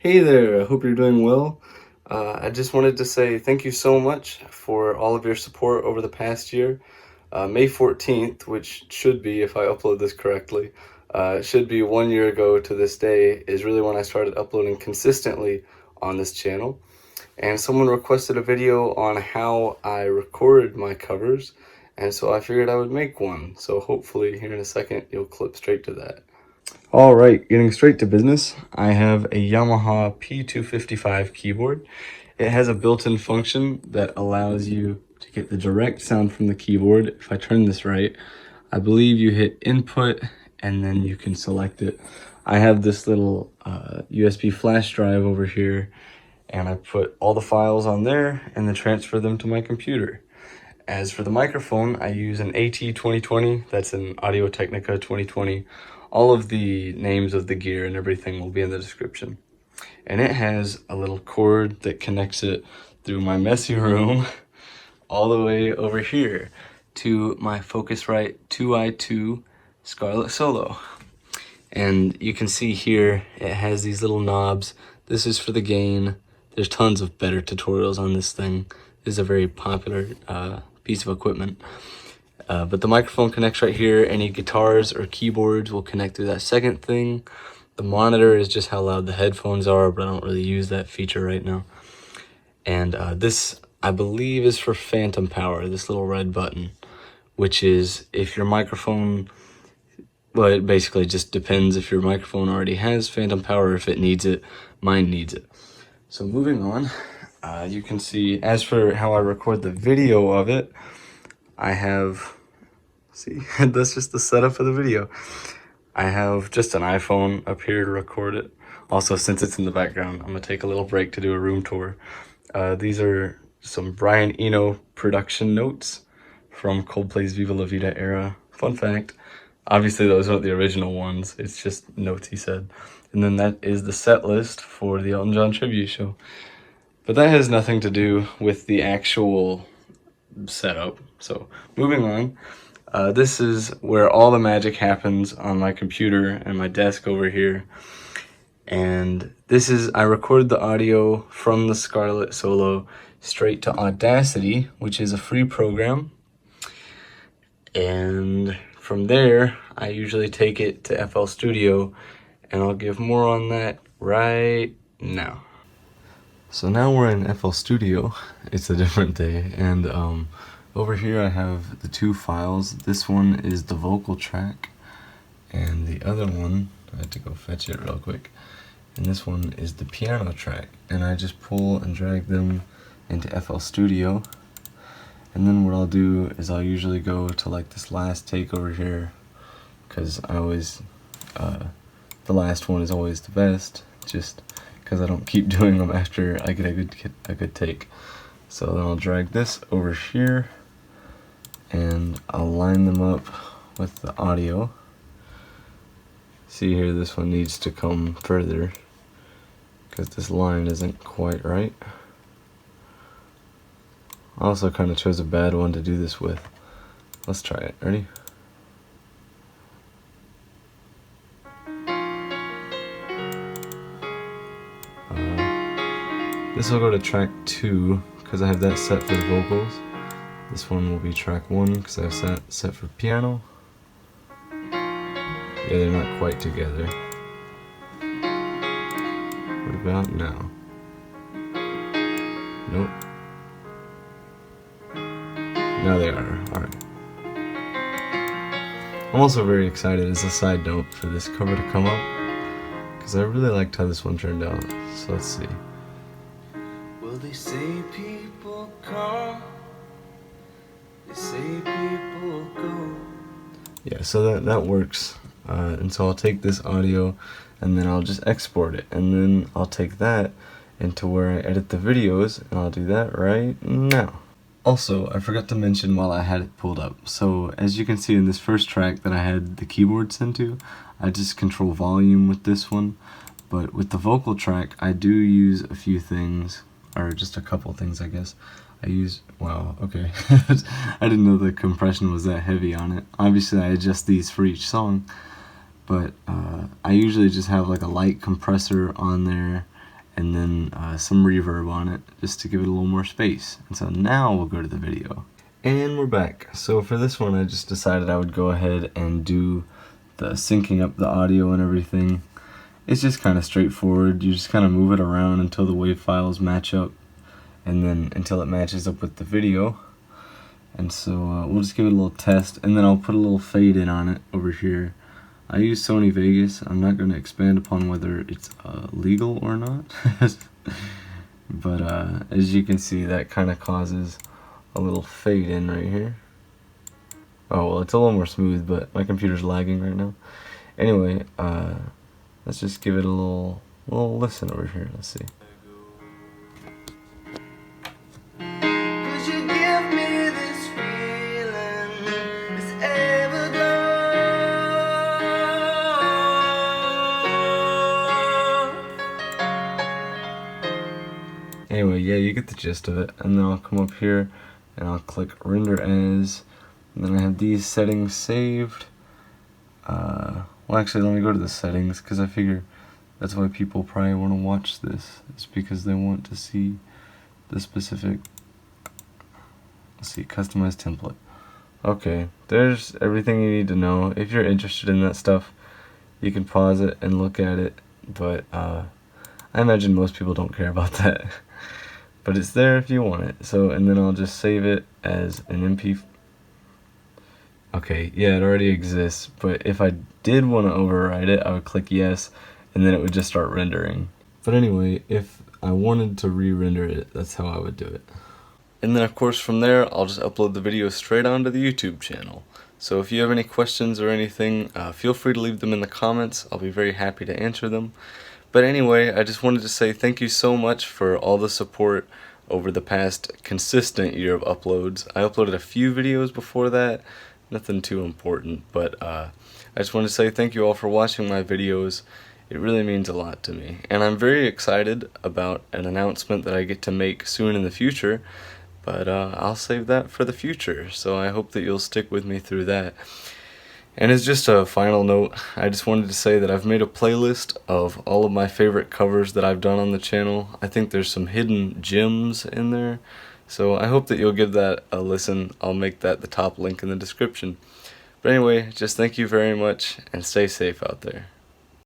Hey there, I hope you're doing well. I just wanted to say thank you so much for all of your support over the past year. May 14th, which should be, if I upload this correctly, it should be 1 year ago to this day, is really when I started uploading consistently on this channel. And someone requested a video on how I record my covers, and so I figured I would make one. So hopefully here in a second you'll clip straight to that. All right, getting straight to business, I have a Yamaha P255 keyboard. It has a built-in function that allows you to get the direct sound from the keyboard. If I turn this right, I believe you hit input and then you can select it. I have this little USB flash drive over here, and I put all the files on there and then transfer them to my computer. As for the microphone, I use an AT2020, that's an Audio Technica 2020. All of the names of the gear and everything will be in the description. And it has a little cord that connects it through my messy room all the way over here to my Focusrite 2i2 Scarlett Solo. And you can see here, it has these little knobs. This is for the gain. There's tons of better tutorials on this thing. This is a very popular piece of equipment. But the microphone connects right here. Any guitars or keyboards will connect through that second thing. The monitor is just how loud the headphones are, but I don't really use that feature right now. And this, I believe, is for phantom power, this little red button, which is if your microphone, well, it basically just depends if your microphone already has phantom power or if it needs it. Mine needs it. So moving on, you can see, as for how I record the video of it, I have, see, that's just the setup for the video. I have just an iPhone up here to record it. Also, since it's in the background, I'm gonna take a little break to do a room tour. These are some Brian Eno production notes from Coldplay's Viva La Vida era. Fun fact, obviously those aren't the original ones, it's just notes he said. And then that is the set list for the Elton John tribute show. But that has nothing to do with the actual setup. So moving on, this is where all the magic happens on my computer and my desk over here. And this is, I record the audio from the Scarlett Solo straight to Audacity, which is a free program. And from there, I usually take it to FL Studio, and I'll give more on that right now. So now we're in FL Studio. It's a different day, and over here I have the two files. This one is the vocal track, and the other one, I had to go fetch it real quick, and this one is the piano track. And I just pull and drag them into FL Studio, and then what I'll do is I'll usually go to like this last take over here, because I always, the last one is always the best, just because I don't keep doing them after I get a good take. So then I'll drag this over here, and I'll line them up with the audio. See here, this one needs to come further, because this line isn't quite right. I also kind of chose a bad one to do this with. Let's try it. Ready? This will go to track 2 because I have that set for the vocals. This one will be track 1 because I have that set for piano. Yeah, they're not quite together. What about now? Nope. Now they are. Alright. I'm also very excited, as a side note, for this cover to come up, because I really liked how this one turned out. So let's see. Well, they say people come, they say people go. Yeah, so that works. And so I'll take this audio and then I'll just export it, and then I'll take that into where I edit the videos, and I'll do that right now. Also, I forgot to mention while I had it pulled up, so as you can see in this first track that I had the keyboard sent to, I just control volume with this one. But with the vocal track, I do use a few things, or just a couple things, I guess. I use, wow, okay. I didn't know the compression was that heavy on it. Obviously I adjust these for each song, but I usually just have like a light compressor on there, and then some reverb on it just to give it a little more space. And so now we'll go to the video. And we're back. So for this one I just decided I would go ahead and do the syncing up the audio and everything. It's just kind of straightforward. You just kind of move it around until the wave files match up, and then until it matches up with the video. And so we'll just give it a little test, and then I'll put a little fade in on it over here. I use Sony Vegas. I'm not going to expand upon whether it's legal or not. But as you can see, that kind of causes a little fade in right here. Oh, well, it's a little more smooth, but my computer's lagging right now. Anyway, let's just give it a little listen over here. Let's see. Anyway, yeah, you get the gist of it. And then I'll come up here and I'll click render as, and then I have these settings saved. Well, actually, let me go to the settings, because I figure that's why people probably want to watch this. It's because they want to see the specific, let's see, customize template. Okay, there's everything you need to know. If you're interested in that stuff, you can pause it and look at it, but I imagine most people don't care about that. But it's there if you want it. So, and then I'll just save it as an MP. Okay, yeah, it already exists, but if I did want to override it, I would click yes, and then it would just start rendering. But anyway, if I wanted to re-render it, that's how I would do it. And then of course from there, I'll just upload the video straight onto the YouTube channel. So if you have any questions or anything, feel free to leave them in the comments. I'll be very happy to answer them. But anyway, I just wanted to say thank you so much for all the support over the past consistent year of uploads. I uploaded a few videos before that, nothing too important, but I just want to say thank you all for watching my videos. It really means a lot to me. And I'm very excited about an announcement that I get to make soon in the future, but I'll save that for the future, so I hope that you'll stick with me through that. And as just a final note, I just wanted to say that I've made a playlist of all of my favorite covers that I've done on the channel. I think there's some hidden gems in there, so I hope that you'll give that a listen. I'll make that the top link in the description. But anyway, just thank you very much, and stay safe out there.